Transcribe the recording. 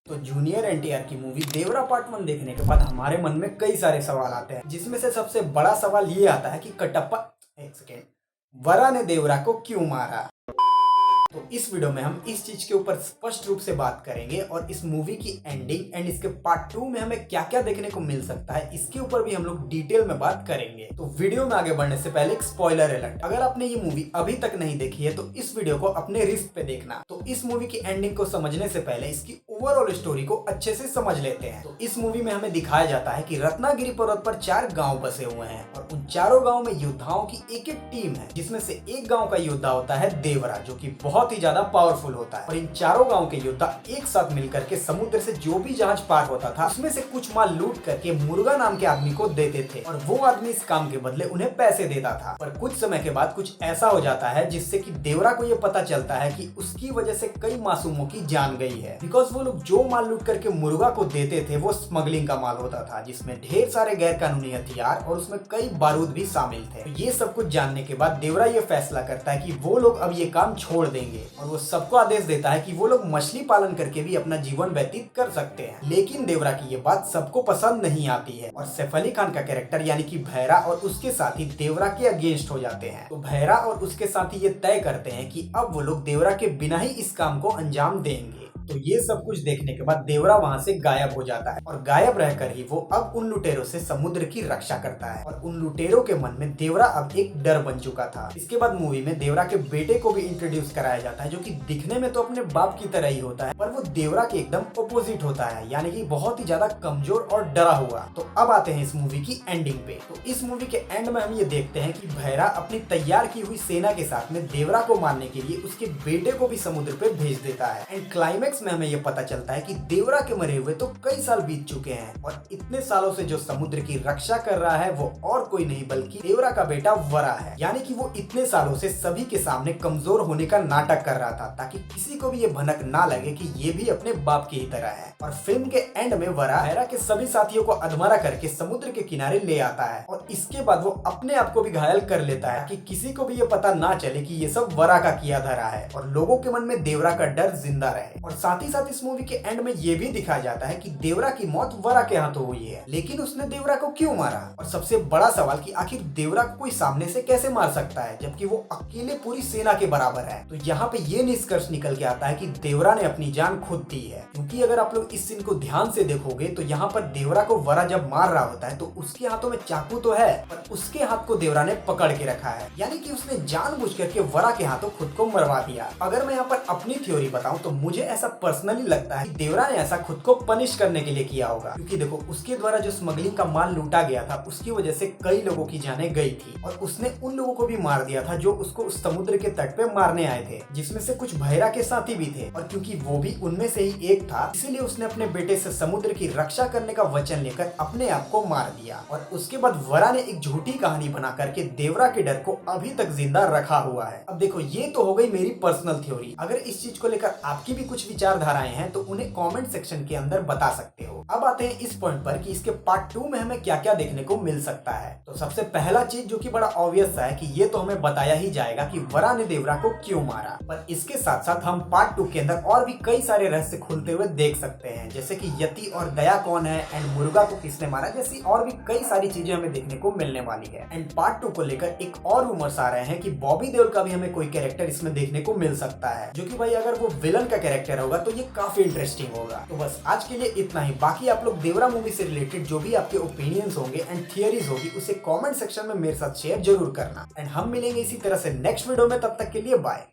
तो जूनियर एनटीआर की मूवी देवरा पार्ट 1 देखने के बाद हमारे मन में कई सारे सवाल आते हैं, जिसमें से सबसे बड़ा सवाल ये आता है कि कटप्पा एक सेकेंड वरा ने देवरा को क्यों मारा। तो इस वीडियो में हम इस चीज के ऊपर स्पष्ट रूप से बात करेंगे और इस मूवी की एंडिंग एंड इसके पार्ट 2 में हमें क्या क्या देखने को मिल सकता है इसके ऊपर भी हम लोग डिटेल में बात करेंगे। तो वीडियो में आगे बढ़ने से पहले एक स्पॉइलर अलर्ट, अगर आपने ये मूवी अभी तक नहीं देखी है तो इस वीडियो को अपने रिस्क पे देखना। तो इस मूवी की एंडिंग को समझने से पहले इसकी ओवरऑल स्टोरी को अच्छे से समझ लेते हैं। तो इस मूवी में हमें दिखाया जाता है कि रत्नागिरी पर्वत पर 4 गांव बसे हुए हैं और उन चारों गांव में योद्धाओं की एक एक टीम है, जिसमें से एक गांव का योद्धा होता है देवरा, जो कि बहुत ही ज्यादा पावरफुल होता है। और इन चारों गांव के योद्धा एक साथ मिलकर के समुद्र से जो भी जहाज पार होता था उसमें से कुछ माल लूट करके मुर्गा नाम के आदमी को देते थे और वो आदमी इस काम के बदले उन्हें पैसे देता था। पर कुछ समय के बाद कुछ ऐसा हो जाता है जिससे कि देवरा को ये पता चलता है कि उसकी वजह से कई मासूमों की जान गई है, बिकॉज वो लोग जो माल लूट करके मुर्गा को देते थे वो स्मगलिंग का माल होता था, जिसमें ढेर सारे गैर कानूनी हथियार और उसमें कई बारूद भी शामिल थे। तो ये सब कुछ जानने के बाद देवरा ये फैसला करता है कि वो लोग अब ये काम छोड़ देंगे और वो सबको आदेश देता है कि वो लोग मछली पालन करके भी अपना जीवन व्यतीत कर सकते हैं। लेकिन देवरा की ये बात सबको पसंद नहीं आती है और सैफ अली खान का कैरेक्टर यानी कि भैरा और उसके साथी देवरा के अगेंस्ट हो जाते हैं। तो भैरा और उसके साथी ये तय करते हैं कि अब वो लोग देवरा के बिना ही इस काम को अंजाम देंगे। तो ये सब कुछ देखने के बाद देवरा वहां से गायब हो जाता है और गायब रहकर ही वो अब उन लुटेरों से समुद्र की रक्षा करता है और उन लुटेरों के मन में देवरा अब एक डर बन चुका था। इसके बाद मूवी में देवरा के बेटे को भी इंट्रोड्यूस कराया जाता है, जो कि दिखने में तो अपने बाप की तरह ही होता है, पर वो देवरा के एकदम ऑपोजिट होता है, यानी कि बहुत ही ज्यादा कमजोर और डरा हुआ। तो अब आते हैं इस मूवी की एंडिंग पे। तो इस मूवी के एंड में हम ये देखते हैं कि भैरा अपनी तैयार की हुई सेना के साथ में देवरा को मारने के लिए उसके बेटे को भी समुद्र पे भेज देता है एंड क्लाइमेक्स में हमें ये पता चलता है कि देवरा के मरे हुए तो कई साल बीत चुके हैं और इतने सालों से जो समुद्र की रक्षा कर रहा है वो और कोई नहीं बल्कि देवरा का बेटा वरा है। यानी कि वो इतने सालों से सभी के सामने कमजोर होने का नाटक कर रहा था ताकि किसी को भी ये भनक ना लगे कि ये भी अपने बाप की ही तरह है। और फिल्म के एंड में वरा भैरा के सभी साथियों को अधमरा करके समुद्र के किनारे ले आता है और इसके बाद वो अपने आप को भी घायल कर लेता है कि किसी को भी ये पता ना चले कि ये सब वरा का किया धरा है और लोगों के मन में देवरा का डर जिंदा रहे। और साथ ही साथ इस मूवी के एंड में ये भी दिखाया जाता है कि देवरा की मौत वरा के हाथों हुई है, लेकिन उसने देवरा को क्यों मारा। और सबसे बड़ा सवाल कि आखिर देवरा को कोई सामने से कैसे मार सकता है जबकि वो अकेले पूरी सेना के बराबर है। तो यहाँ पे ये निष्कर्ष निकल के आता है कि देवरा ने अपनी जान खुद दी है, क्योंकि अगर आप लोग इस सीन को ध्यान से देखोगे तो यहाँ पर देवरा को वरा जब मार रहा होता है तो उसके हाथों में चाकू तो है पर उसके हाथ को देवरा ने पकड़ के रखा है, यानी कि उसने जानबूझ करके वरा के हाथों खुद को मरवा दिया। अगर मैं यहाँ पर अपनी थ्योरी बताऊं तो मुझे ऐसा पर्सनली लगता है कि देवरा ने ऐसा खुद को पनिश करने के लिए किया होगा, क्योंकि देखो उसके द्वारा जो स्मगलिंग का माल लूटा गया था उसकी वजह से कई लोगों की जानें गई थी और उसने उन लोगों को भी मार दिया था जो उसको उस समुद्र के तट पे मारने आए थे, जिसमें से कुछ भैरा के साथी भी थे। और क्योंकि वो भी उनमें से ही एक था इसीलिए उसने अपने बेटे से समुद्र की रक्षा करने का वचन लेकर अपने आप को मार दिया। और उसके बाद वरा ने एक झूठी कहानी बना करके देवरा के डर को अभी तक जिंदा रखा हुआ है। अब देखो ये तो हो गई मेरी पर्सनल थ्योरी, अगर इस चीज को लेकर आपकी भी कुछ विचारधाराएं हैं तो उन्हें कमेंट सेक्शन के अंदर बता सकते हो। अब आते हैं इस पॉइंट पर कि इसके पार्ट 2 में हमें क्या क्या देखने को मिल सकता है। तो सबसे पहला चीज जो कि बड़ा ऑब्वियस है कि ये तो हमें बताया ही जाएगा कि वरा ने देवरा को क्यों मारा, पर इसके साथ साथ हम पार्ट 2 के अंदर और भी कई सारे रहस्य खुलते हुए देख सकते हैं, जैसे कि यति और दया कौन है एंड मुर्गा को किसने मारा, जैसी और भी कई सारी चीजें हमें देखने को मिलने वाली है। एंड पार्ट 2 को लेकर एक और रूमर्स आ रहे हैं कि बॉबी देओल का भी हमें कोई कैरेक्टर इसमें देखने को मिल सकता है, जो कि भाई अगर वो विलन का कैरेक्टर होगा तो ये काफी इंटरेस्टिंग होगा। तो बस आज के लिए इतना ही, बाकी आप लोग देवरा मूवी से रिलेटेड जो भी आपके ओपिनियंस होंगे एंड थियरीज होगी उसे कमेंट सेक्शन में मेरे साथ शेयर जरूर करना एंड हम मिलेंगे इसी तरह से नेक्स्ट वीडियो में, तब तक के लिए बाय।